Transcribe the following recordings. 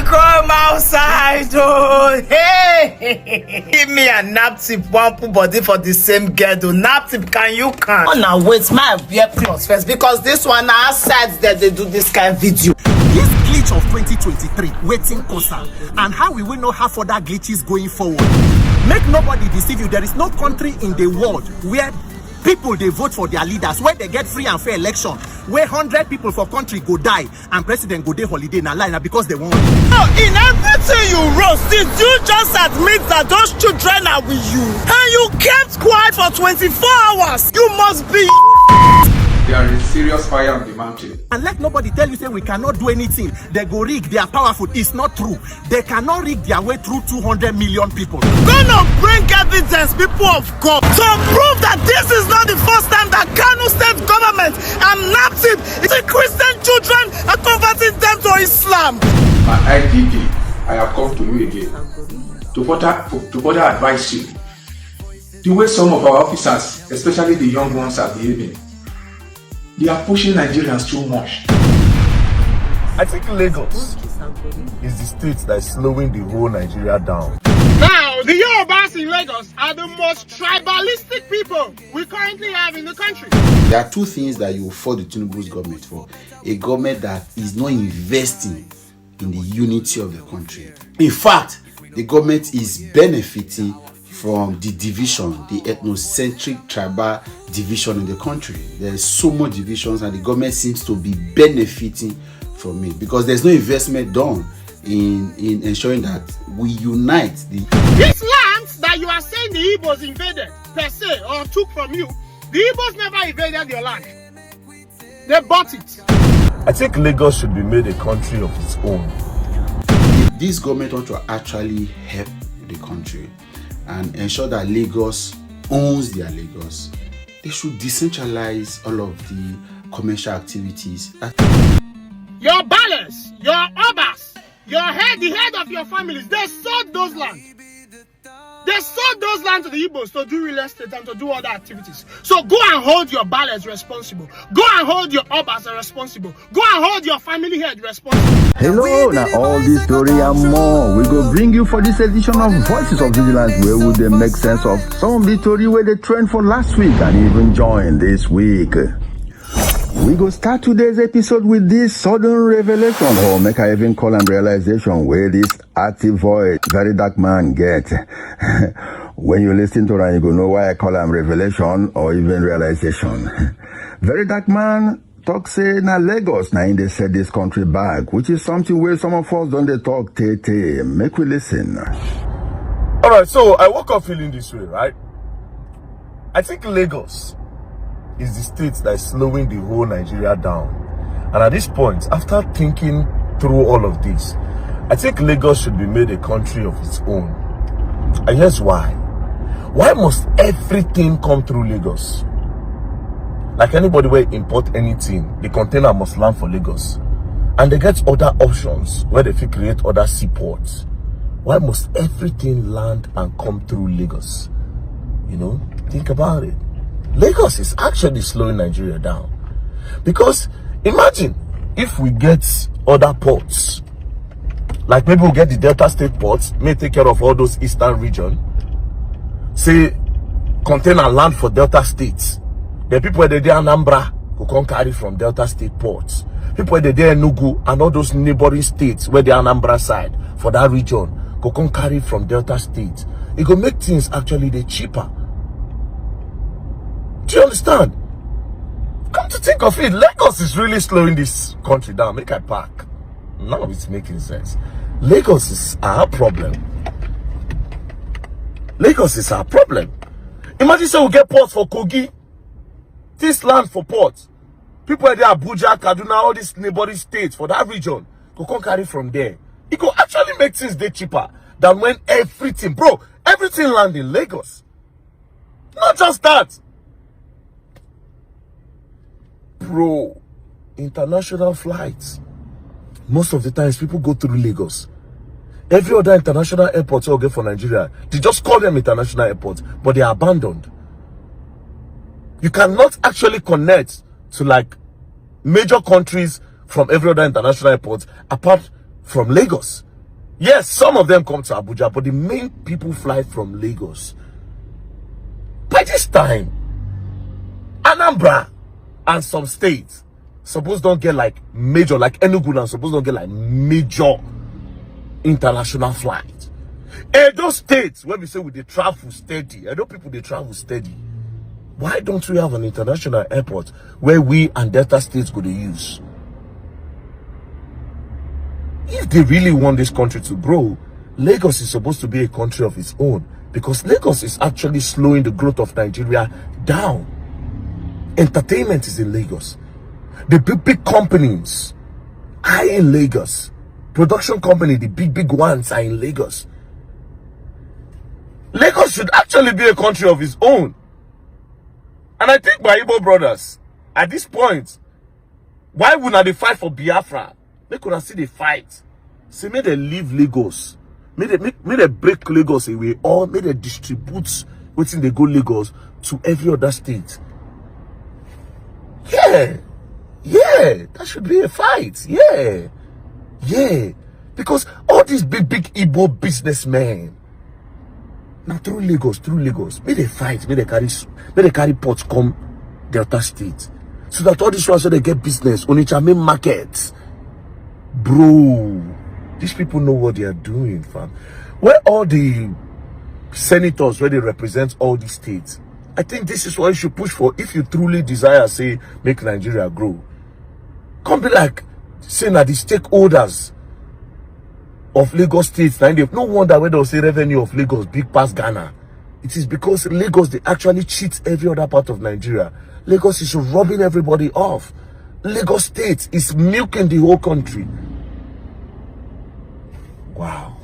come outside, oh, hey. Give me a NAPTIP, one put body for the same ghetto. NAPTIP, can you can? Oh, now wait, my beer plus first, because this one outside that they do this kind of video. This glitch of 2023, waiting cosa, and how we will know half other glitches going forward. Make nobody deceive you. There is no country in the world where people they vote for their leaders, where they get free and fair election, where 100 people for country go die and president go day holiday in a line because they want. Oh, in everything you wrote, did you just admit that those children are with you and you kept quiet for 24 hours? You must be. There is serious fire on the mountain. And let nobody tell you say we cannot do anything. They go rig, they are powerful. It's not true. They cannot rig their way through 200 million people. Gonna bring evidence, people of God, to prove that this is not the first time that Kano state government and NAPTIP is Christian children are converting them to Islam. My IDP, I have come to you again to further advise you. The way some of our officers, especially the young ones, are behaving, they are pushing Nigerians too much. I think Lagos is the state that is slowing the whole Nigeria down. Now, the Yorubas in Lagos are the most tribalistic people we currently have in the country. There are two things that you fault the Tinubu's government for. A government that is not investing in the unity of the country. In fact, the government is benefiting from the division, the ethnocentric tribal division in the country. There's so much divisions and the government seems to be benefiting from it because there's no investment done in ensuring that we unite the... These lands that you are saying the Igbos invaded per se or took from you, the Igbos never invaded your land. They bought it. I think Lagos should be made a country of its own. If this government want to actually help the country and ensure that Lagos owns their Lagos, they should decentralize all of the commercial activities. Your ballers, your obas, the head of your families, they sold those lands. They sold those lands to the Igbos to do real estate and to do other activities. So go and hold your ballers responsible. Go and hold your obas responsible. Go and hold your family head responsible. Hello, now all this story and more we go bring you for this edition of Voices of Vigilance, where would they make sense of some of the story where they trend for last week and even join this week. We go start today's episode with this sudden revelation, or make I even call and realization, where this active voice, VeryDarkMan get. When you listen to that, you go know why I call him revelation or even realization. VeryDarkMan talk say na Lagos na in they set this country back, which is something where some of us don't they talk tete. Make we listen. Alright, so I woke up feeling this way, right? I think Lagos is the state that is slowing the whole Nigeria down. And at this point, after thinking through all of this, I think Lagos should be made a country of its own. And here's why. Why must everything come through Lagos? Like anybody where import anything, the container must land for Lagos. And they get other options where they fit create other seaports. Why must everything land and come through Lagos? You know, think about it. Lagos is actually slowing Nigeria down. Because imagine if we get other ports, like maybe we'll get the Delta State ports, may take care of all those eastern region. Say, container land for Delta States. The people where they there Anambra who can carry from Delta State ports. People where they there Enugu and all those neighboring states where they are Anambra side for that region who can carry from Delta State. It will make things actually the cheaper. Do you understand? Come to think of it, Lagos is really slowing this country down. Make I park. Now it's making sense. Lagos is our problem. Lagos is our problem. Imagine say we get ports for Kogi. This land for ports. People are there, Abuja, Kaduna, all these neighboring states for that region. Go come carry from there. It could actually make things day cheaper than when everything, bro, everything land in Lagos. Not just that. Bro, international flights. Most of the times people go through Lagos. Every other international airport you get for Nigeria, they just call them international airports, but they are abandoned. You cannot actually connect to like major countries from every other international airport apart from Lagos. Yes, some of them come to Abuja, but the main people fly from Lagos. By this time, Anambra and some states suppose don't get like major, like Enugu and suppose don't get like major international flights. Edo states, when we say we they travel steady, Edo people they travel steady. Why don't we have an international airport where we and Delta states go to use? If they really want this country to grow, Lagos is supposed to be a country of its own, because Lagos is actually slowing the growth of Nigeria down. Entertainment is in Lagos. The big companies are in Lagos. Production company, the big ones are in Lagos. Lagos should actually be a country of its own. And I think my Igbo brothers, at this point, why would not they fight for Biafra? They could have seen the fight. Say, may they leave Lagos. May they break Lagos away, or may they distribute within they go Lagos to every other state. Yeah, that should be a fight. Yeah, because all these big Igbo businessmen now through Lagos, may they fight, may they carry ports come Delta State, so that all these ones so they get business on each main market. Bro, these people know what they are doing, fam. Where all the senators, where they represent all the states, I think this is what you should push for if you truly desire, say, make Nigeria grow. Can't be like saying that the stakeholders of Lagos State, no wonder when they'll say revenue of Lagos big past Ghana. It is because Lagos, they actually cheat every other part of Nigeria. Lagos is robbing everybody off. Lagos State is milking the whole country. Wow.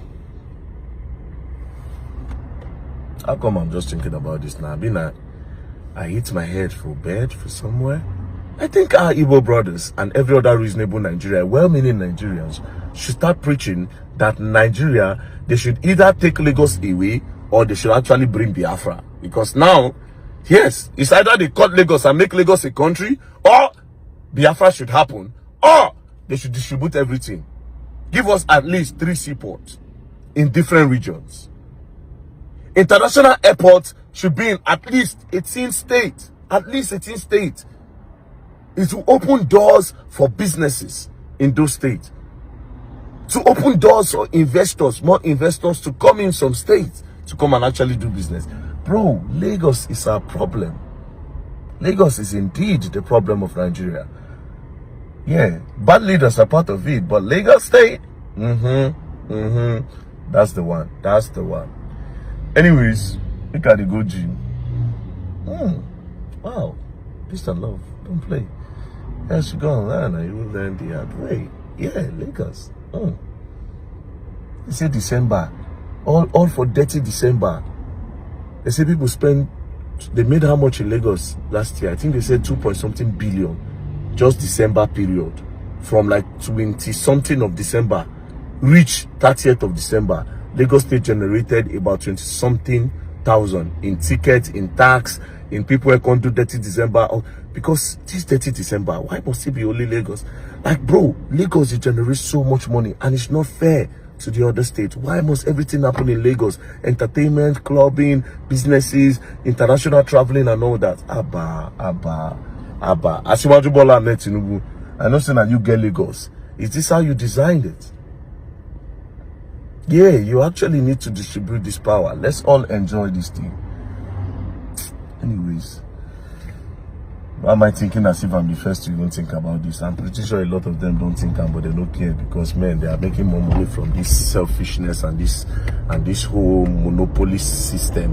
How come I'm just thinking about this now? I hit my head for bed for somewhere. I think our Igbo brothers and every other reasonable Nigeria, well-meaning Nigerians, should start preaching that Nigeria, they should either take Lagos away or they should actually bring Biafra. Because now, yes, it's either they cut Lagos and make Lagos a country, or Biafra should happen, or they should distribute everything. Give us at least 3 seaports in different regions. International airports should be in at least 18 states. At least 18 states. It will open doors for businesses in those states. To open doors for investors, more investors to come in some states to come and actually do business. Bro, Lagos is our problem. Lagos is indeed the problem of Nigeria. Yeah, bad leaders are part of it, but Lagos State, that's the one. Anyways, look at the good gym. Wow, peace and love, don't play. As you go online, you will learn the hard way. Yeah, Lagos. They say December, all for dirty December. They say people they made how much in Lagos last year? I think they said 2.something billion. Just December period, from like 20-something of December, reach 30th of December, Lagos State generated about 20-something thousand in tickets, in tax, in people who can't do dirty December. Because this dirty December, why must it be only Lagos? Like, bro, Lagos, it generates so much money, and it's not fair to the other states. Why must everything happen in Lagos? Entertainment, clubbing, businesses, international traveling, and all that. Abba. Asiwaju Bola and Tinubu, I know saying that you get Lagos. Is this how you designed it? Yeah, you actually need to distribute this power. Let's all enjoy this thing. Anyways, why am I thinking as if I'm the first to even think about this? I'm pretty sure a lot of them don't think but they don't care, because man, they are making more money from this selfishness and this whole monopoly system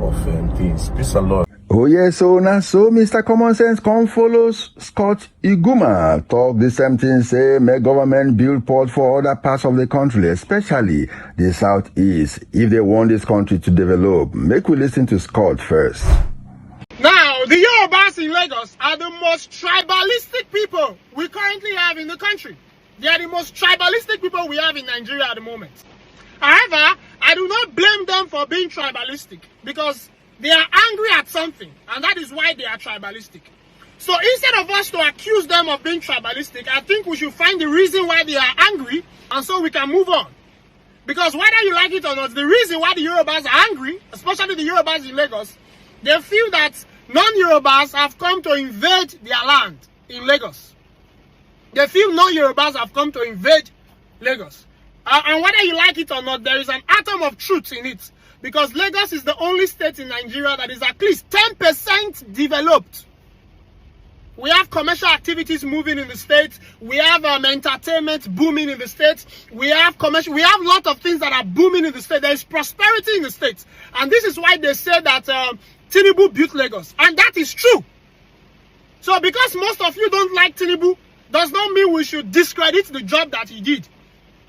of things. Peace and love. Oh yes, so now so Mr. Commonsense come follows Scot Iguma talk the same thing, say make government build port for other parts of the country, especially the southeast, if they want this country to develop. Make we listen to Scot first. Now, the Yorubas in Lagos are the most tribalistic people we currently have in the country. They are the most tribalistic people we have in Nigeria at the moment. However, I do not blame them for being tribalistic, because they are angry at something, and that is why they are tribalistic. So instead of us to accuse them of being tribalistic, I think we should find the reason why they are angry, and so we can move on. Because whether you like it or not, the reason why the Yorubas are angry, especially the Yorubas in Lagos, they feel that non-Yorubas have come to invade their land in Lagos. They feel non-Yorubas have come to invade Lagos. And whether you like it or not, there is an atom of truth in it. Because Lagos is the only state in Nigeria that is at least 10% developed. We have commercial activities moving in the state. We have entertainment booming in the state. We have a lot of things that are booming in the state. There is prosperity in the state. And this is why they say that Tinubu built Lagos. And that is true. So because most of you don't like Tinubu, does not mean we should discredit the job that he did.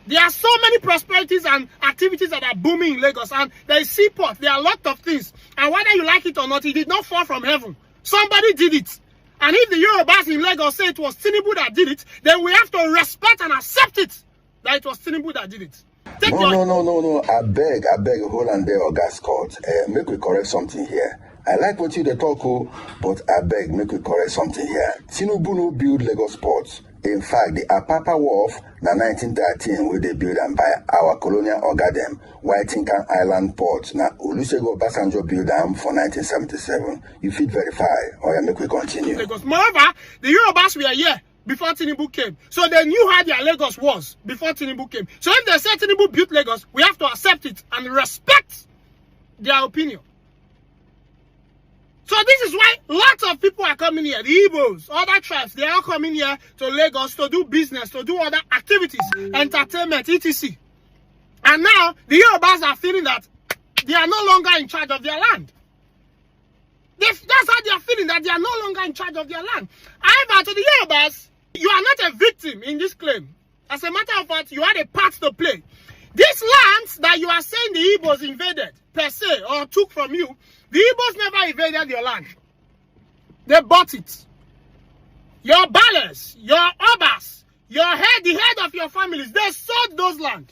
There are so many prosperities and activities that are booming in Lagos. And there is seaport. There are a lot of things. And whether you like it or not, he did not fall from heaven. Somebody did it. And if the Yorubas in Lagos say it was Tinubu that did it, then we have to respect and accept it that it was Tinubu that did it. No. I beg, hold on there, Oga Scott. Make we correct something here. I like what you talk, but I beg, make we correct something here. Tinubu no build Lagos ports. In fact, the Apapa Wharf, na 1913, where they build and by our colonial Ogadem, Whitington Island Port, na Olusegun Obasanjo build them for 1977. You fit verify, or make we continue. Lagos. Moreover, the Yorubas were here before Tinubu came. So they knew how their Lagos was before Tinubu came. So if they say Tinubu built Lagos, we have to accept it and respect their opinion. So this is why lots of people are coming here. The Igbos, other tribes, they are coming here to Lagos to do business, to do other activities, entertainment, etc. And now, the Yorubas are feeling that they are no longer in charge of their land. That's how they are feeling, that they are no longer in charge of their land. However, to the Yorubas, you are not a victim in this claim. As a matter of fact, you had a part to play. These lands that you are saying the Igbos invaded, per se, or took from you, the Igbos never invaded your land. They bought it. Your ballers, your obas, the head of your families, they sold those land.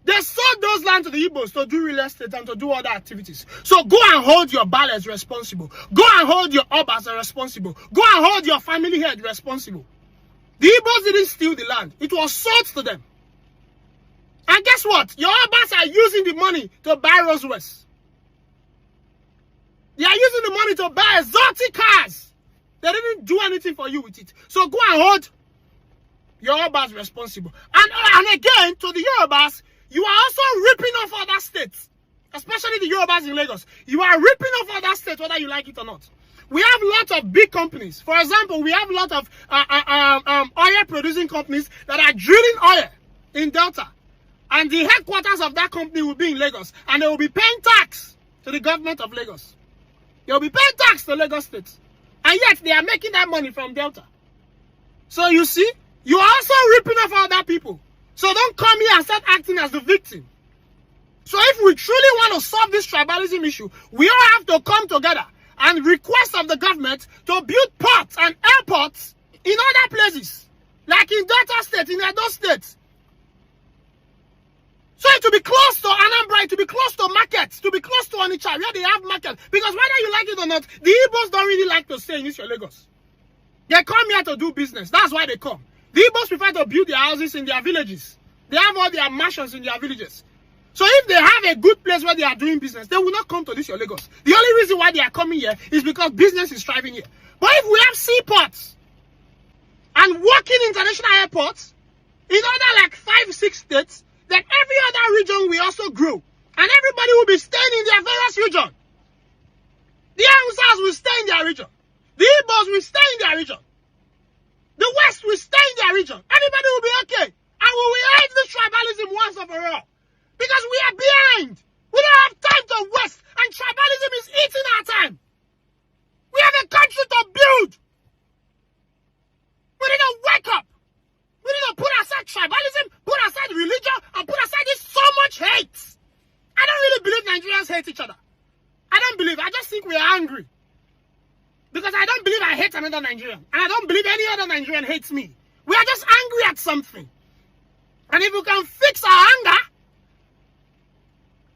They sold those land to the Igbos to do real estate and to do other activities. So go and hold your ballers responsible. Go and hold your obas responsible. Go and hold your family head responsible. The Igbos didn't steal the land. It was sold to them. And guess what? Your obas are using the money to buy Rolls Royce. They are using the money to buy exotic cars. They didn't do anything for you with it. So go and hold your Yorubas responsible. And again, to the Yorubas, you are also ripping off other states. Especially the Yorubas in Lagos. You are ripping off other states, whether you like it or not. We have lots of big companies. For example, we have a lot of oil producing companies that are drilling oil in Delta. And the headquarters of that company will be in Lagos. And they will be paying tax to the government of Lagos. They'll be paying tax to Lagos State. And yet they are making that money from Delta. So you see, you are also ripping off other people. So don't come here and start acting as the victim. So if we truly want to solve this tribalism issue, we all have to come together and request of the government to build ports and airports in other places. Like in Delta State, in Edo State. So to be close to Anambra, to be close to markets, to be close to Onitsha, where they have market. Because whether you like it or not, the Igbos don't really like to stay in East Lagos. They come here to do business. That's why they come. The Igbos prefer to build their houses in their villages. They have all their mansions in their villages. So if they have a good place where they are doing business, they will not come to this Lagos. The only reason why they are coming here is because business is thriving here. But if we have seaports and working international airports in other like 5-6 states, then every other region will also grow. And everybody will be staying in their various region. The Hausas will stay in their region. The Igbos will stay in their region. The West will stay in their region. Everybody will be okay. And we will end this tribalism once and for all. Because we are behind. We don't have time to waste. And tribalism is eating our time. We have a country to build. We need to wake up. We need to put aside tribalism, put aside religion, and put aside this so much hate. I don't really believe Nigerians hate each other. I don't believe. I just think we are angry. Because I don't believe I hate another Nigerian. And I don't believe any other Nigerian hates me. We are just angry at something. And if we can fix our anger,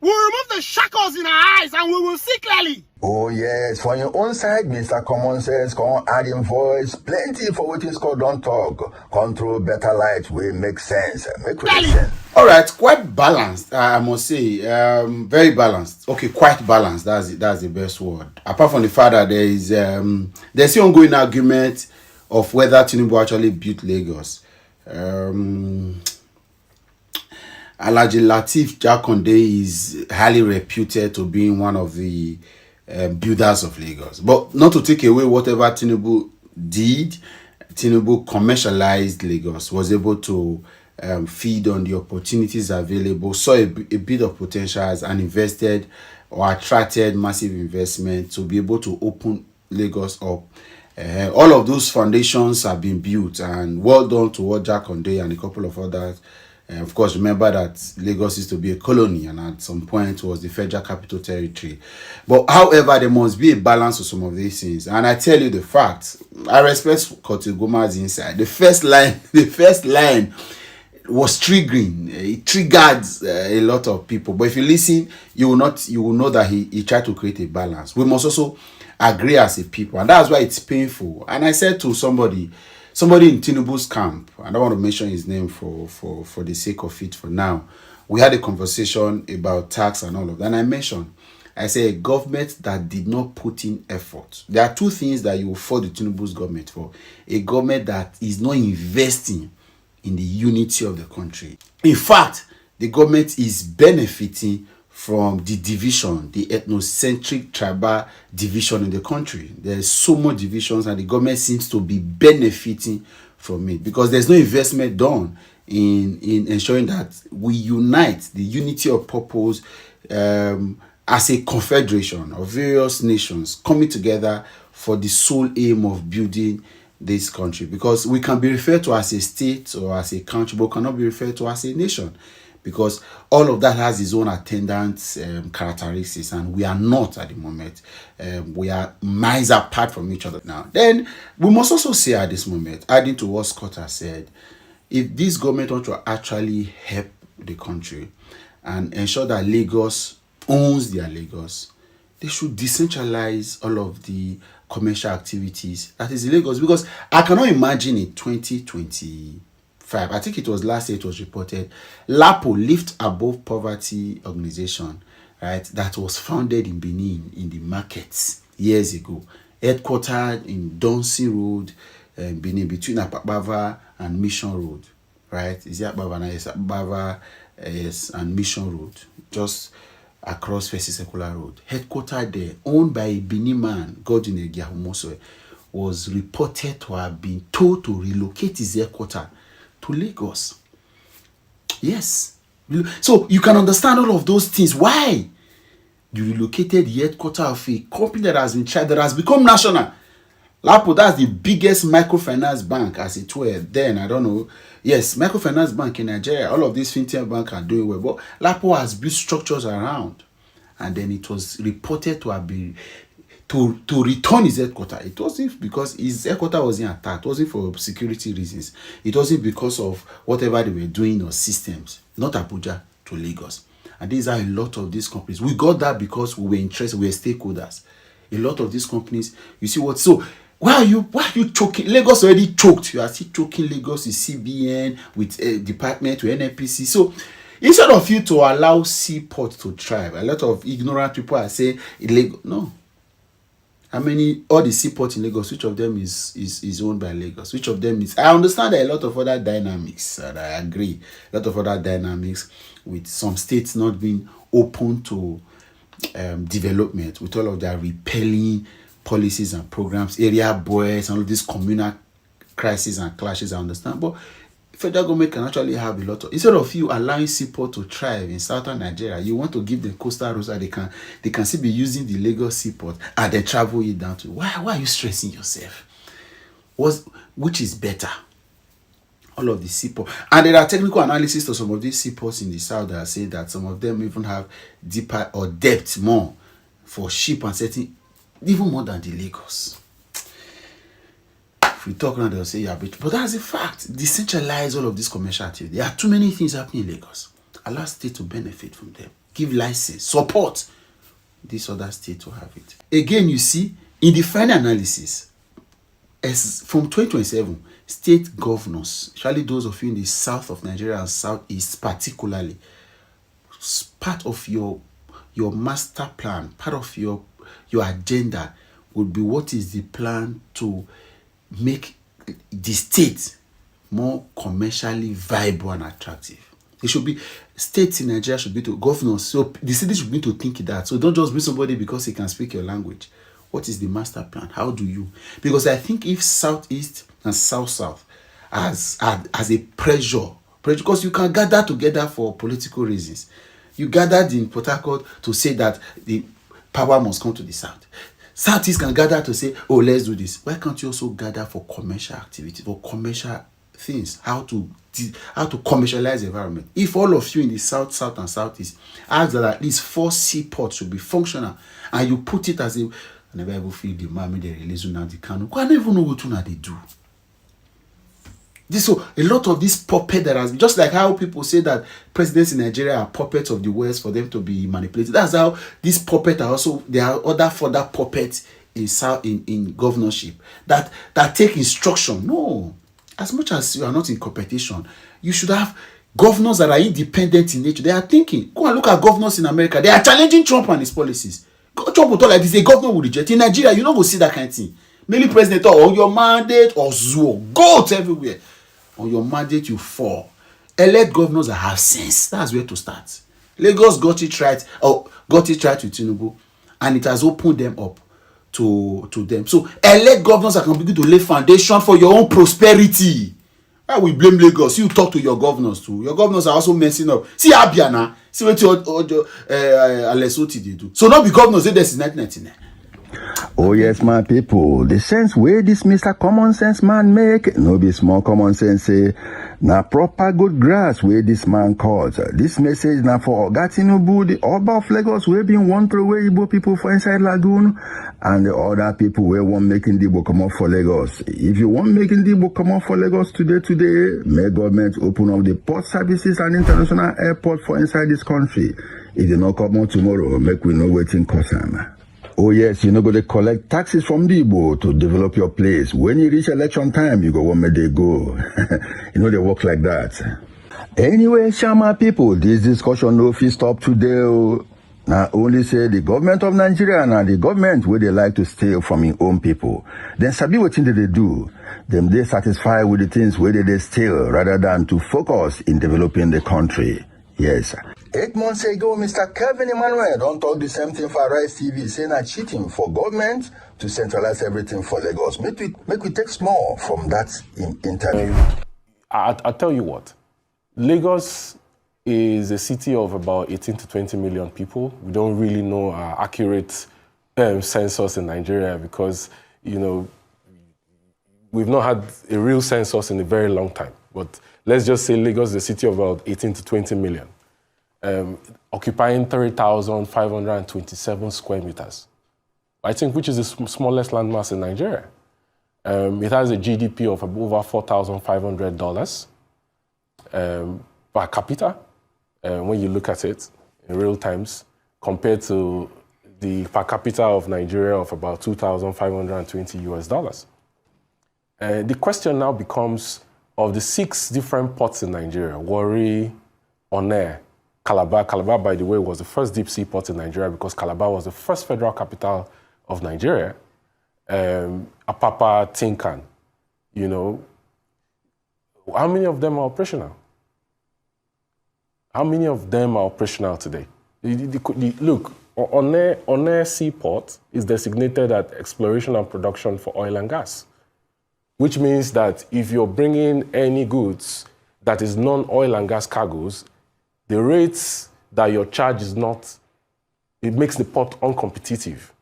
we'll remove the shackles in our eyes and we will see clearly. Oh yes, for your own side, Mr. Commonsense, come add in voice. Plenty for what is called don't talk. Control better light will make sense. Make sense. All right, quite balanced, I must say. Very balanced. Okay, quite balanced. That's it. That's the best word. Apart from the fact that there's the ongoing argument of whether Tinubu actually built Lagos. Alhaji Lateef Jakonde is highly reputed to being one of the builders of Lagos. But not to take away whatever Tinubu did, Tinubu commercialized Lagos, was able to feed on the opportunities available, saw a bit of potential and invested or attracted massive investment to be able to open Lagos up. All of those foundations have been built, and well done to Jakonde and a couple of others. Of course, remember that Lagos used to be a colony and at some point was the federal capital territory. But however, there must be a balance to some of these things. And I tell you the fact, I respect Igoma's insight. The first line was triggering. It triggered a lot of people. But if you listen, you will know that he tried to create a balance. We must also agree as a people, and that's why it's painful. And I said to somebody in Tinubu's camp, I don't want to mention his name for the sake of it for now. We had a conversation about tax and all of that. And I say a government that did not put in effort. There are two things that you will fault the Tinubu's government for. A government that is not investing in the unity of the country. In fact, the government is benefiting from the division, the ethnocentric tribal division in the country. There's so much divisions, and the government seems to be benefiting from it because there's no investment done in ensuring that we unite the unity of purpose as a confederation of various nations coming together for the sole aim of building this country. Because we can be referred to as a state or as a country, but cannot be referred to as a nation, because all of that has its own attendant characteristics, and we are not at the moment. We are miles apart from each other now. Then we must also say at this moment, adding to what Scot has said, if this government wants to actually help the country and ensure that Lagos owns their Lagos, they should decentralize all of the commercial activities that is in Lagos. Because I cannot imagine in 2025, I think it was last year it was reported, LAPO, Lift Above Poverty organization, right, that was founded in Benin in the markets years ago, headquartered in Donsi Road, Benin, between Apabava and Mission Road, right? Is it Apabava? Yes, Apabava, yes, and Mission Road, just across Fesi Secular Road. Headquartered there, owned by a Benin man, Godwin Egiahumoswe, was reported to have been told to relocate his headquarters to Lagos. Yes. So you can understand all of those things. Why? You relocated the headquarters of a company that has been tried, that has become national. LAPO, that's the biggest microfinance bank, as it were. Then, I don't know. Yes, microfinance bank in Nigeria. All of these fintech banks are doing well. But LAPO has built structures around. And then it was reported to have been to return his headquarters. It wasn't because his headquarters wasn't attacked. It wasn't for security reasons. It wasn't because of whatever they were doing or systems. Not Abuja, to Lagos. And these are a lot of these companies. We got that because we were interested, we were stakeholders. A lot of these companies, you see what? So why are you choking? Lagos already choked. You are still choking Lagos with CBN, with department, with NNPC. So instead of you to allow seaport to thrive, a lot of ignorant people are saying illegal. No. How many, all the seaports in Lagos, which of them is owned by Lagos? Which of them is? I understand there are a lot of other dynamics, and I agree. A lot of other dynamics with some states not being open to development, with all of their repelling policies and programs, area boys, and all these communal crises and clashes, I understand. But federal government can actually have a lot of, instead of you allowing seaport to thrive in southern Nigeria, you want to give them coastal roads that they can still be using the Lagos seaport and then travel it down to. Why are you stressing yourself? Which is better? All of the seaport, and there are technical analysis to some of these seaports in the south that say that some of them even have deeper or depth more for ship and setting, even more than the Lagos. If we talk now, they'll say, yeah, but that's a fact. Decentralize all of this commercial activity. There are too many things happening in Lagos. Allow state to benefit from them. Give license, support this other state to have it. Again, you see, in the final analysis, as from 2027, state governors, especially those of you in the south of Nigeria and southeast particularly, part of your master plan, part of your agenda would be what is the plan to make the state more commercially viable and attractive. It should be, states in Nigeria should be to governors, so the city should be to think that. So don't just be somebody because he can speak your language. What is the master plan? How do you? Because I think if southeast and south as a pressure, because you can gather together for political reasons. You gathered in Port Harcourt to say that the power must come to the south. Southeast can gather to say, oh, let's do this. Why can't you also gather for commercial activity, for commercial things, how to commercialize the environment? If all of you in the south and southeast ask that at least 4 seaports should be functional, and you put it as a, I never ever feel the mommy they release now the canoe. I don't even know what they do. So a lot of this puppet that has, just like how people say that presidents in Nigeria are puppets of the West for them to be manipulated. That's how these puppets are also, there are other further puppets in governorship that take instruction. No, as much as you are not in competition, you should have governors that are independent in nature. They are thinking. Go and look at governors in America. They are challenging Trump and his policies. Trump will talk like this. A governor will reject. In Nigeria, you don't go see that kind of thing. Maybe president or your mandate or zoo, go to everywhere. On your mandate, you fall. Elect governors that have sense. That's where to start. Lagos got it right with Tinubu, and it has opened them up to them. So elect governors that can begin to lay foundation for your own prosperity. Why we blame Lagos? You talk to your governors too. Your governors are also messing up. See Abiana. See what Alessoti they do. So not be governors this is 1999. Oh yes, my people, the sense where this Mr. Commonsense man make, no be small common sense say, na proper good grass where this man calls. This message na for Oga Tinubu, the Oba of Lagos, where been one throw away Igbo people for inside Lagoon, and the other people where want making the book come up for Lagos. If you want making the book come up for Lagos today, may government open up the port services and international airport for inside this country. If they not come out tomorrow, make we know waiting cause am. Oh yes, you know go to collect taxes from the Igbo to develop your place. When you reach election time, you go where they go. You know they work like that. Anyway, Shama people, this discussion no fit stop today. Now only say the government of Nigeria and the government where they like to steal from your own people. Then sabi what thing they do. Them they satisfied with the things where they steal rather than to focus in developing the country. Yes. 8 months ago, Mr. Kevin Emmanuel don't talk the same thing for Rise TV, saying that cheating for government to centralize everything for Lagos. Make we take small from that interview. I'll tell you what. Lagos is a city of about 18 to 20 million people. We don't really know our accurate census in Nigeria because, you know, we've not had a real census in a very long time. But let's just say Lagos is a city of about 18 to 20 million. Occupying 30,527 square meters. I think which is the smallest landmass in Nigeria. It has a GDP of over $4,500 per capita when you look at it in real times, compared to the per capita of Nigeria of about $2,520 US. The question now becomes, of the 6 different ports in Nigeria, Warri, Onne, Calabar, by the way, was the first deep sea port in Nigeria because Calabar was the first federal capital of Nigeria. Apapa, Tinkan, you know, how many of them are operational? How many of them are operational today? Look, Onne Seaport is designated as exploration and production for oil and gas, which means that if you're bringing any goods that is non-oil and gas cargoes, the rates that your charge is not, it makes the port uncompetitive.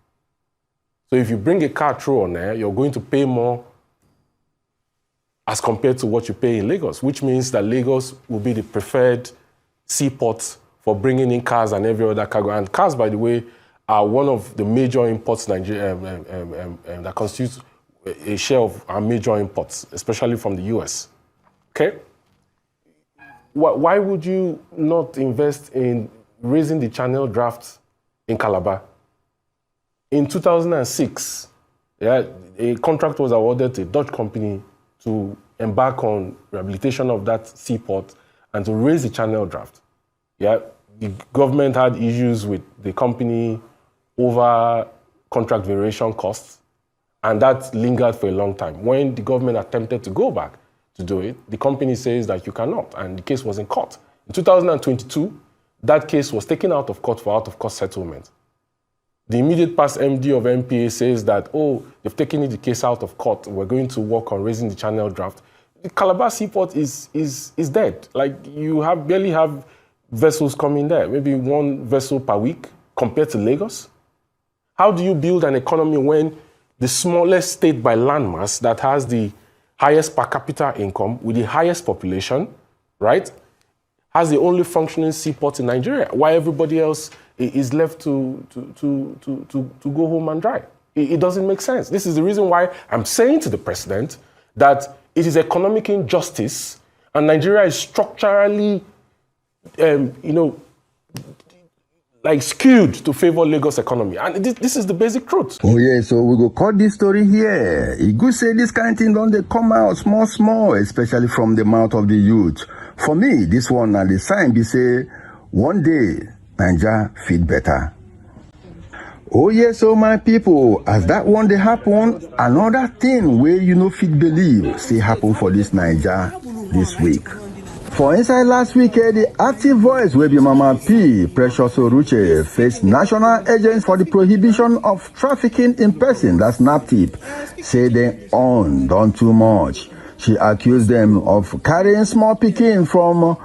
So if you bring a car through on there, you're going to pay more as compared to what you pay in Lagos, which means that Lagos will be the preferred seaport for bringing in cars and every other cargo. And cars, by the way, are one of the major imports that constitutes a share of our major imports, especially from the US. Okay? Why would you not invest in raising the channel draft in Calabar? In 2006, a contract was awarded to a Dutch company to embark on rehabilitation of that seaport and to raise the channel draft. Yeah, the government had issues with the company over contract variation costs, and that lingered for a long time. When the government attempted to go back to do it, the company says that you cannot, and the case was in court. In 2022, that case was taken out of court for out-of-court settlement. The immediate past MD of MPA says that, oh, they've taken the case out of court, we're going to work on raising the channel draft. The Calabar Seaport is dead. Like, you barely have vessels coming there, maybe one vessel per week compared to Lagos. How do you build an economy when the smallest state by landmass that has the highest per capita income with the highest population, right, has the only functioning seaport in Nigeria, while everybody else is left to go home and dry? It doesn't make sense. This is the reason why I'm saying to the president that it is economic injustice and Nigeria is structurally, skewed to favor Lagos economy. And this is the basic truth. Oh yeah, so we go cut this story here. It could say this kind of thing don't they come out small, especially from the mouth of the youth. For me, this one and the sign be say, one day, Nigeria fit better. Oh yes, so my people, as that one day happen, another thing where you no fit believe say happen for this Nigeria this week. For inside last week, the active voice will be Mama P, Precious Oruche, faced National Agents for the Prohibition of Trafficking in Person, that's NAPTIP, say they done too much. She accused them of carrying small pikin from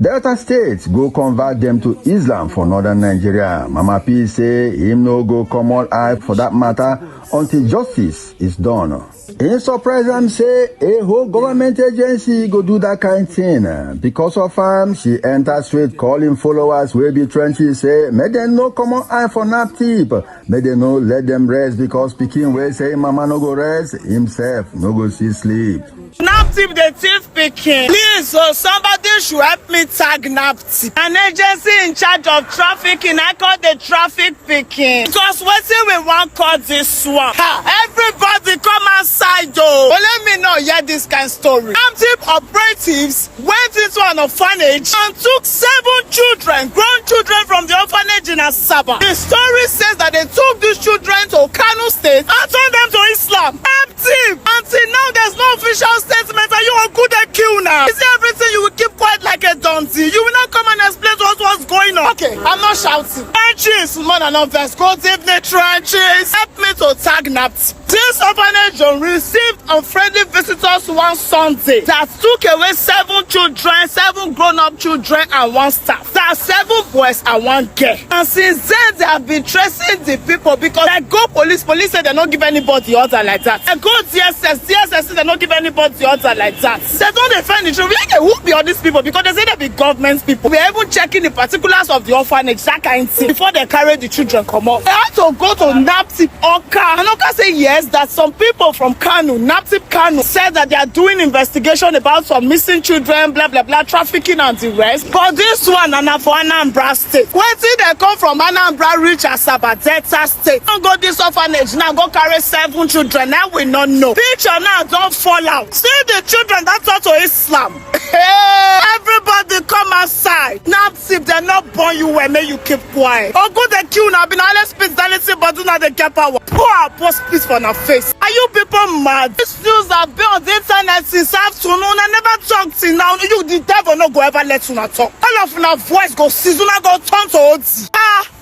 Delta State, go convert them to Islam for northern Nigeria. Mama P say him no go come all eye for that matter until justice is done. In surprise, say a whole government agency go do that kind of thing. Because of she enter straight calling followers will be trenches, say, may they no come on eye for NAPTIP. May they no let them rest because Pekin will say mama no go rest, himself no go see sleep. NAPTIP, the thief picking. Please, so somebody should help me tag NAPTIP. An agency in charge of trafficking, I call the traffic picking. Because what we want call this one? Everybody come outside though. But let me know, this kind of story. NAPTIP operatives went into an orphanage and took 7 children, grown children from the orphanage in Asaba. The story says that they took these children to Kano State and turned them to Islam. NAPTIP, until now there's no official statement. Are you a good kill now? Is everything you will keep quiet like a donkey? You will not come and explain to us what's going on. Okay, I'm not shouting. Trenches, more than obvious. Go deep the trenches. Help me to tag NAPTIP. This orphanage received unfriendly visitors one Sunday that took away 7 children, 7 grown-up children and 1 staff. That's 7 boys and 1 girl. And since then, they have been tracing the people because they go police say they don't give anybody order like that. They go DSS say they don't give anybody order like that. They don't defend the children. Who be all these people? Because they say they be government people. We are even checking the particulars of the orphanage, that kind of thing, before they carry the children come up. They had to go to NAPTIP Oka. And Oka say yes, that some people from Kano, NAPTIP Kano, said that they are doing investigation about some missing children, blah blah blah, trafficking and the rest. But this one na for Anambra State. When they come from Anambra reach Asaba, Delta State, don't go this orphanage now, go carry 7 children. Now we not know. Picture now don't fall out. See the children that turn to Islam. Hey, everybody come outside. NAPTIP, they're not born you well, may you keep quiet. Oh, go the queue now, be now let's speciality, but do not the get power. Poor post peace for our face. Are you people mad? These news have been on the internet since afternoon. I never talked till now. You, the devil, no go ever let you not talk. All of our voice go season, go turn to OT.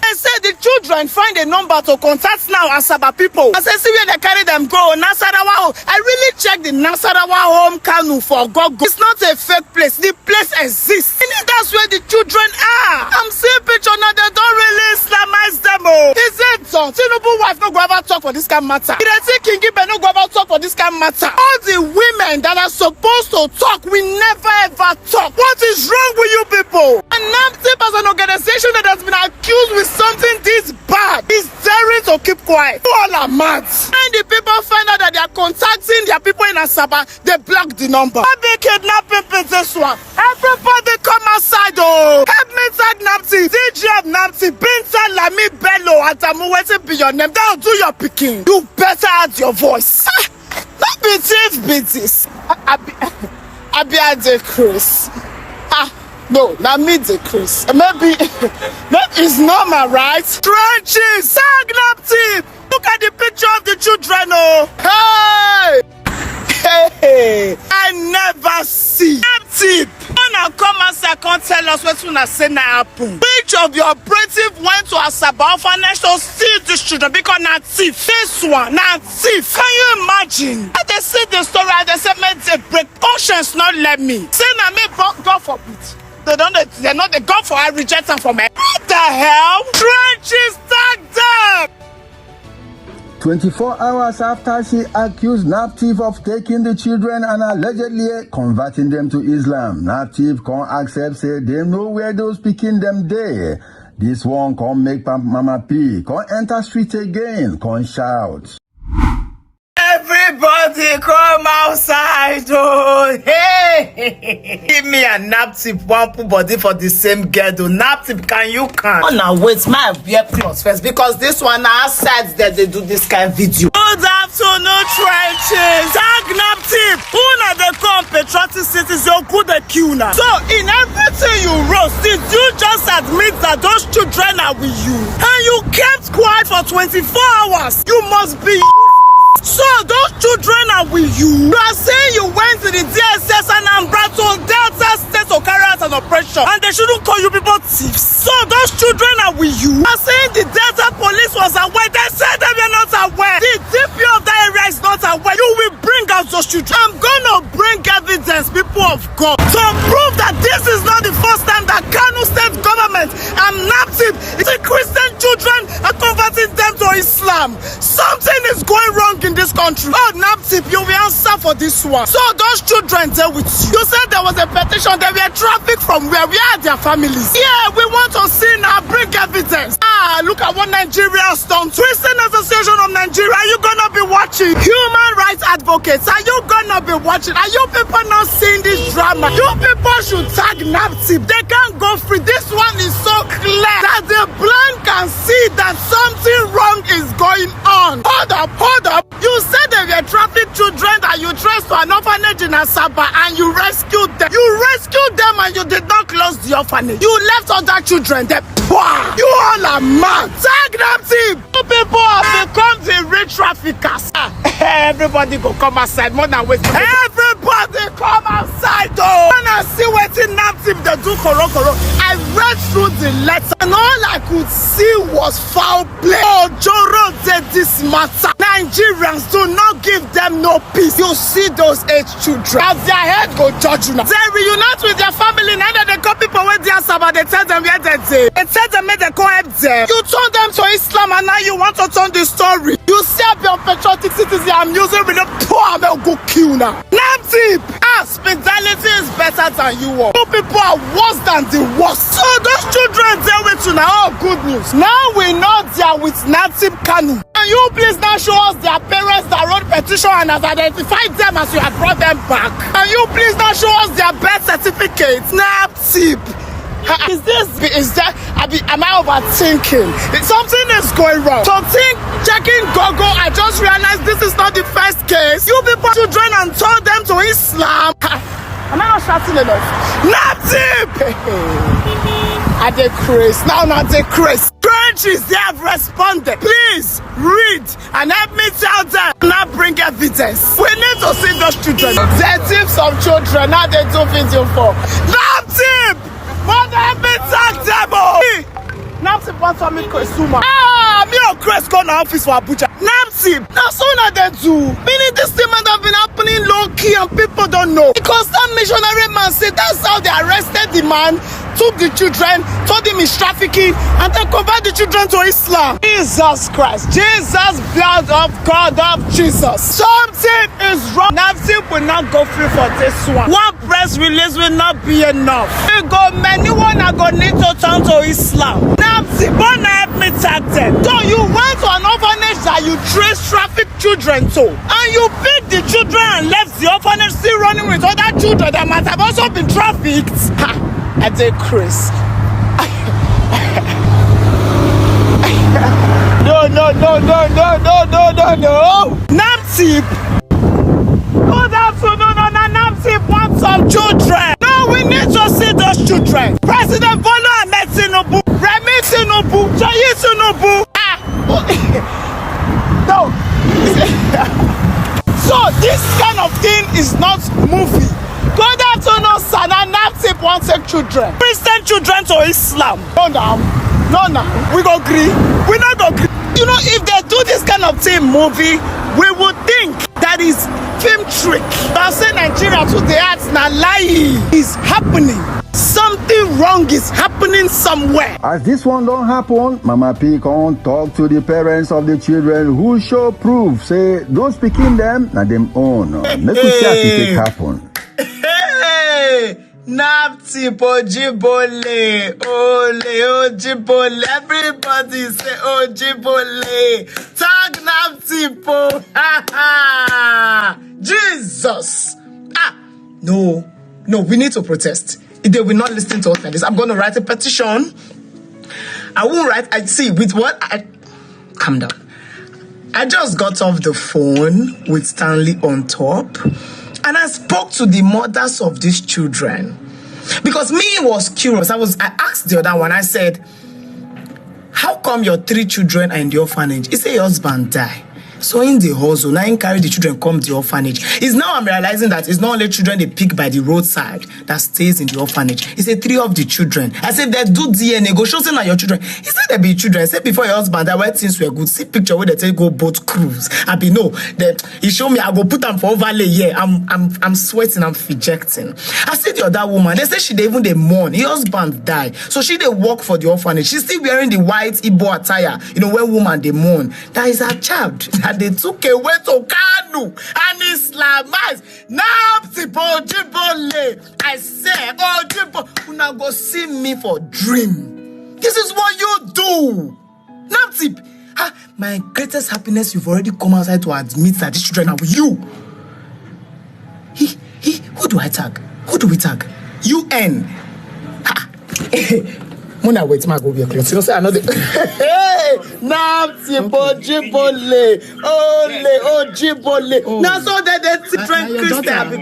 They say the children find a number to contact now Asaba people. I say, see where they carry them go. Nasarawa. I really checked the Nasarawa home Kanu for Google. It's not a fake place. The place exists. And that's where the children are. I'm seeing picture now. They don't really Islamize them. Is it so? Tinubu wife no go ever talk for this kind of matter. They say King Gibe no go ever talk for this kind of matter. All the women that are supposed to talk, we never ever talk. What is wrong with you people? And NAPTIP as an organization that has been accused with something this bad is daring to keep quiet. All are mad. And the people find out that they are contacting their people in Asaba, they block the number. I be kidnapping this one. Everybody come outside, oh. Help me tag NAPTIP. DJ of NAPTIP, Binta Lami Bello, Atamu, waiting be your name. That'll do your picking. You better add your voice. Not be thief be this. I be at the Chris. No, not me the Chris. Maybe it's normal, right? Trenches, NAPTIP. Look at the picture of the children, oh. Hey, I never see NAPTIP. Now come and say, can't tell us what's gonna say now happen. Which of your operative went to Asaba orphanage to see these children because now thief. This one, now thief. Can you imagine? And they see the story and they say, man, they break conscience, not let me. Say now me God forbid. They're not the God for I reject them from me. What the hell? Trenches, tag them! 24 hours after she accused NAPTIP of taking the children and allegedly converting them to Islam, NAPTIP can't accept, say they know where those picking them there. This one can't make Mama P, can't enter street again, can't shout. Everybody come outside, oh, hey! Give me a NAPTIP, one put body for the same ghetto. NAPTIP, can you come? Oh, now wait, my wear plus first, because this one outside that they do this kind of video. Good afternoon, trenches. Tag NAPTIP. Who are the come patriotic cities? You're good at Kuna. So, in everything you wrote, did you just admit that those children are with you? And you kept quiet for 24 hours? You must be. So those children are with you. You are saying you went to the DSS and Ambrato Delta State to carry out an operation, and they shouldn't call you people thieves. So those children are with you. You are saying the Delta Police was aware. They said they were not aware. The DP of that area is not aware. You will bring out those children. I'm gonna bring evidence, people of God, to prove that this is not the first time that Kano State government and NAPTIP is the Christian children are converting them to Islam. Something is going wrong in this country. Oh, NAPTIP, you will answer for this one. So those children there with you. You said there was a petition. They were trafficked from where we are their families. Yeah, we want to see now. Bring evidence. Look at what Nigerians done. Christian Association of Nigeria, are you gonna be watching? Human rights advocates, are you gonna be watching? Are you people not seeing this drama? You people should tag NAPTIP. They can't go free. This one is so clear that the blind can see that something wrong is going on. Hold up. You said they were trafficked children that you traced to an orphanage in Asaba and you rescued them. You rescued them and you did not close the orphanage. You left other children there. You all are mad. Tag NAPTIP. You people have become the rich traffickers. Everybody go come outside. More than wait. Everybody come outside. Oh, when I see waiting NAPTIP, they do koro. I read through the letter and all I could see was foul play. Oh, Joro did this matter. Nigerians, do not give them no peace. You see those 8 children. As their head go judge you now. They reunite with their family. Now that they call people with their Sabbath, they tell them where they say. They tell them where they go help them. You turn them to Islam and now you want to turn the story. You see your patriotic citizen. I'm using with the poor man go kill now. NAPTIP. Hospitality is better than you are. You people are worse than the worst. So those children there with you now. Oh, good news. Now we know they are with NAPTIP Kanu. Can you please now show us their parents that wrote petition and has identified them as you have brought them back? Can you please now show us their birth certificates? NAPTIP. Am I overthinking? Something is going wrong. So checking Google, I just realized this is not the first case. You people children and told them to Islam. Am I not shouting enough? NAPTIP! At the Chris. Now not the Chris. Trenches, they have responded. Please read and help me tell them. Now bring evidence. We need to see those children. They tip some children. Now they do video for NAPTIP! Mother, help me tag them. NAPTIP wants to make Chris Suma. Me or Chris go to office for Abuja. NAPTIP. Now so now they do. Meaning this thing might have been happening low key and people don't know. Because that missionary man said that's how they arrested the man, took the children, told him he's trafficking, and then convert the children to Islam. Jesus Christ. Jesus, blood of God of Jesus. Something is wrong. NAPTIP will not go free for this one. One press release will not be enough. We go many one are going to need to turn to Islam. NAPTIP, wanna help me tag them. So you went to an orphanage that you trace trafficked children to, and you picked the children and left the orphanage still running with other children that might have also been trafficked. At the Chris. No. NAPTIP. some children. No, we need to see those children. President Bola Ahmed Tinubu, Remi Tinubu, Jayi Tinubu. No. So this kind of thing is not movie. Good afternoon, Sana. NAPTIP won't take children. Christian children to Islam. No, now. No, now. We go agree. We not go agree. You know, if they do this kind of thing movie, we would think that is film trick. But say Nigeria to the arts now lie is happening. Something wrong is happening somewhere. As this one don't happen, Mama P can't talk to the parents of the children who show proof. Say, don't speak in them, na them own. Make we see as it take happen. Hey, NAPTIP, Ojibole, Ole, Ojibole. Everybody say Ojibole. Tag NAPTIP, ha ha. Jesus. No, we need to protest. If they will not listen to us like this, I'm going to write a petition. I won't write. I see with what calm down. I just got off the phone with Stanley on top, and I spoke to the mothers of these children because me was curious. I asked the other one. I said, "How come your 3 children are in the orphanage?" He said, "Your husband died." So in the hustle, now he carry the children come to the orphanage. It's now I'm realizing that it's not only children they pick by the roadside that stays in the orphanage. He said 3 of the children. I said they do DNA, go show them are your children. He said they be children. I said before your husband, that where things were good. See picture where they take go boat cruise. I be no. Then he showed me I go put them for overlay. Yeah, I'm sweating, I'm fidgeting. I said the other woman, they said she they even they mourn. Her husband died. So she they work for the orphanage. She's still wearing the white Igbo attire. You know, when woman they mourn. That is her child. They took away to Kanu and Islamized. NAPTIP, Ojibole. I say, Ojibole, you now go see me for dream. This is what you do. NAPTIP. My greatest happiness, you've already come outside to admit that these children are with you. Who do I tag? Who do we tag? UN. Mona wait, my go be a close. You say another. Hey, NAPTIP, Ojibole, Ole, Ojibole. Now so that the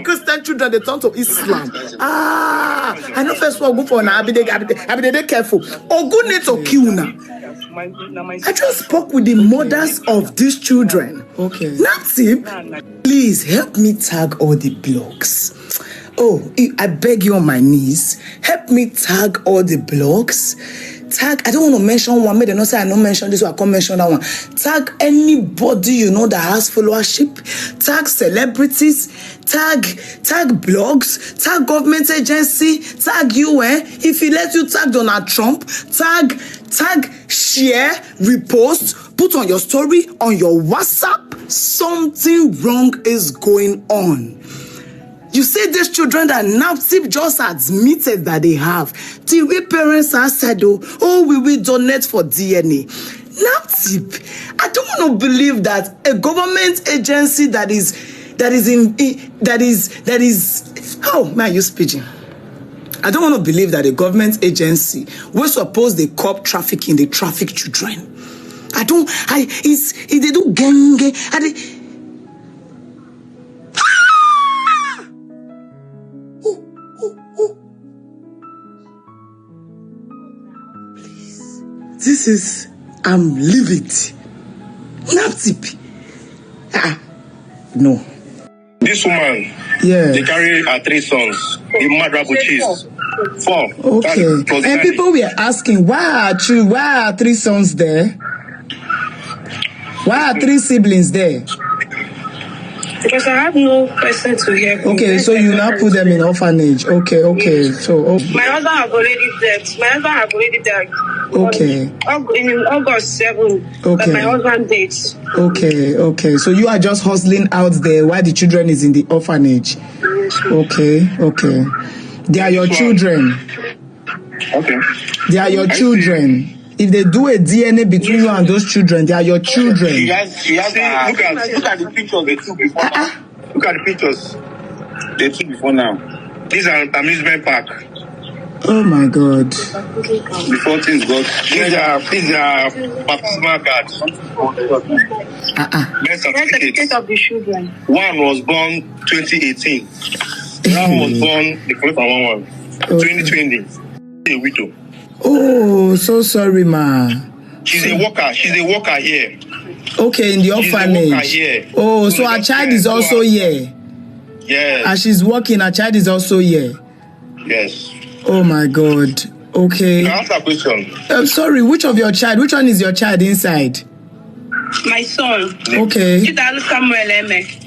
Christian children they turn to Islam. I know first one go for now. I be they careful. Ogun need to kill now. I just spoke with the mothers of these children. Okay. NAPTIP, please help me tag all the blogs. Oh, I beg you on my knees, help me tag all the blogs. Tag, I don't want to mention one, maybe they not say I don't mention this one, I can't mention that one. Tag anybody you know that has followership. Tag celebrities. Tag blogs. Tag government agency. Tag UN. If he lets you tag Donald Trump, tag, share, repost, put on your story, on your WhatsApp. Something wrong is going on. You see these children that NAPTIP just admitted that they have. The way parents are said, oh, we will donate for DNA. NAPTIP, I don't want to believe that a government agency that is how may I use pidgin? I don't want to believe that a government agency will suppose they curb trafficking, they traffic children. They do gang. This is, I'm livid. NAPTIP. No. This woman, they carry her 3 sons. The mother cheese. 4. Okay. And people were asking, why are 3 sons there? Why are 3 siblings there? Because I have no person to help. Okay, so you now put them in orphanage. Okay. So my husband have already died. Okay. In August 7. Okay. But my husband died. Okay. So you are just hustling out there while the children is in the orphanage. Okay. They are your children. Okay. They are your children. If they do a DNA between you and those children, they are your children. She has look at the pictures they took before now. Look at the pictures they took before now. These are amusement park. Oh my God. Before things got these are baptismal cards. Birth certificate of the children. One was born 2018. Now was born the first one. 2020. A widow. Oh, so sorry, ma. She's a worker. She's a worker here. Okay, in the orphanage. Oh, so her child is also here. Yes. As she's working, her child is also here. Yes. Oh my God. Okay. Can I answer a question? I'm sorry. Which one is your child inside? My son. Okay.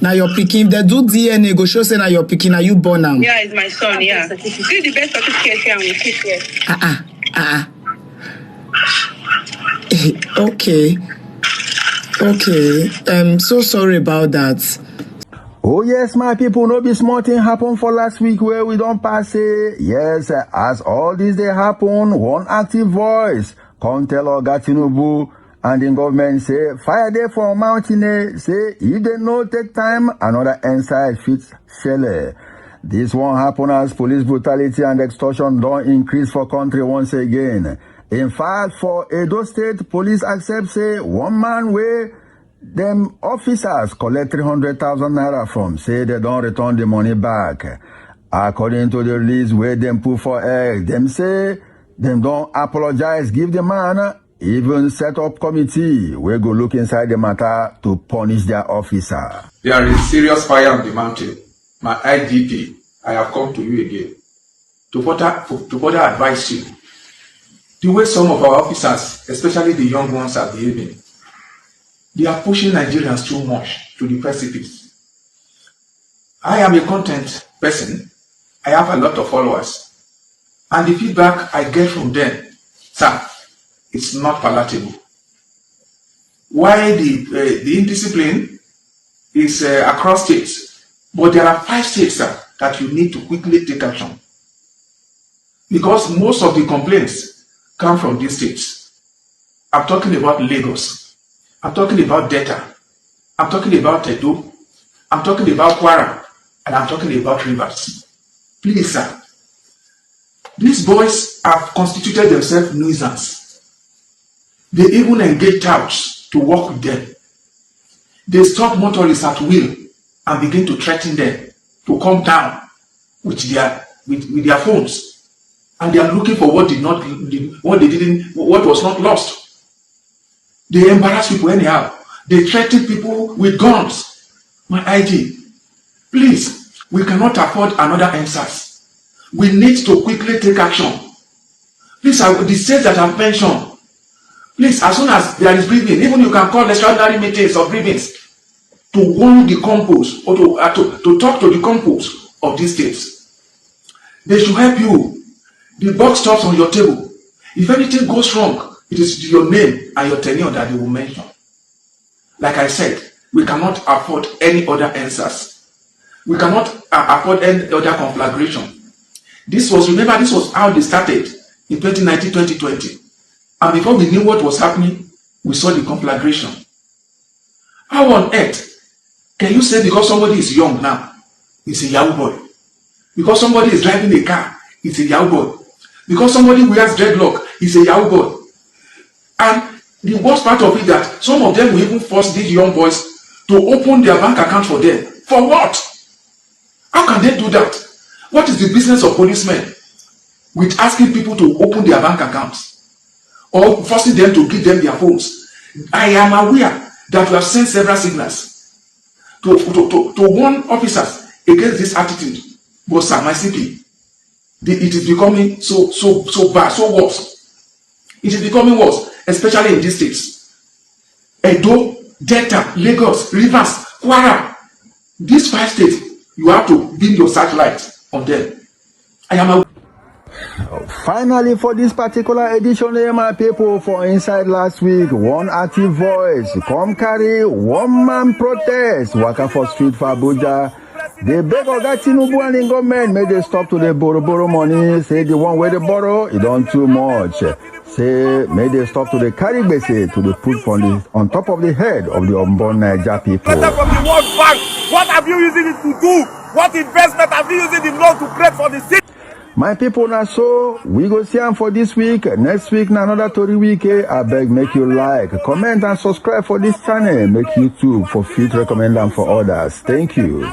Now your pikin. They do DNA. Go show say now your pikin. Are you born now? Yeah, it's my son. Yeah. See the best certificate here. We keep here. Okay. Okay. I'm so sorry about that. Oh yes, my people, no be small thing happen for last week where we don't pass it. Yes, as all this they happen, one active voice come tell Oga Tinubu and the government say, fire there for mountain, say, if they no take time, another EndSARS fits shele. This won't happen as police brutality and extortion don't increase for country once again. In fact, for Edo State, police accept say one man where them officers collect 300,000 naira from, say they don't return the money back. According to the release where them put for air, them say them don't apologize, give the man, even set up committee where go look inside the matter to punish their officer. There is serious fire on the mountain. My IGP, I have come to you again to further advise you. The way some of our officers, especially the young ones, are behaving, they are pushing Nigerians too much to the precipice. I am a content person. I have a lot of followers. And the feedback I get from them, sir, it's not palatable. Why the indiscipline is across states, but there are 5 states, sir, that you need to quickly take action. Because most of the complaints come from these states. I'm talking about Lagos. I'm talking about Delta. I'm talking about Edo. I'm talking about Kwara. And I'm talking about Rivers. Please, sir. These boys have constituted themselves nuisance. They even engage touts to work with them. They stop motorists at will and begin to threaten them to come down with their phones. And they are looking for what was not lost. They embarrass people anyhow. They threaten people with guns. My IG, please, we cannot afford another EndSARS. We need to quickly take action. Please, the states that I've mentioned, please, as soon as there is briefing, even you can call extraordinary meetings or briefings to warn the compos or to talk to the compos of these states. They should help you. The buck stops on your table. If anything goes wrong, it is your name and your tenure that they will mention. Like I said, we cannot afford any other EndSARS. We cannot afford any other conflagration. This was how they started in 2019, 2020. And before we knew what was happening, we saw the conflagration. How on earth can you say because somebody is young now, it's a Yahoo boy? Because somebody is driving a car, it's a Yahoo boy. Because somebody wears dreadlock, it's a Yahoo boy. And the worst part of it that some of them will even force these young boys to open their bank account for them. For what? How can they do that? What is the business of policemen with asking people to open their bank accounts or forcing them to give them their phones? I am aware that we have sent several signals to warn officers against this attitude. But sir, my CP, it is becoming so bad, so worse. It is becoming worse, especially in these states. Edo, Delta, Lagos, Rivers, Kwara. These 5 states, you have to beam your satellite on them. I am aware. Finally, for this particular edition, my people, for inside last week, one active voice come carry one man protest waka for street for Abuja. They beg Oga Tinubu and the government make they stop to the borrow money. Say the one where they borrow, it don't too much. Say may they stop to the carry gbese to the put on top of the head of the unborn Niger people. From the World Bank, what have you using it to do? What investment have you using the law to create for the city? My people, now so we go see them for this week. Next week, na another Tory week. I beg make you like, comment and subscribe for this channel. Make YouTube for fit recommend them for others. Thank you.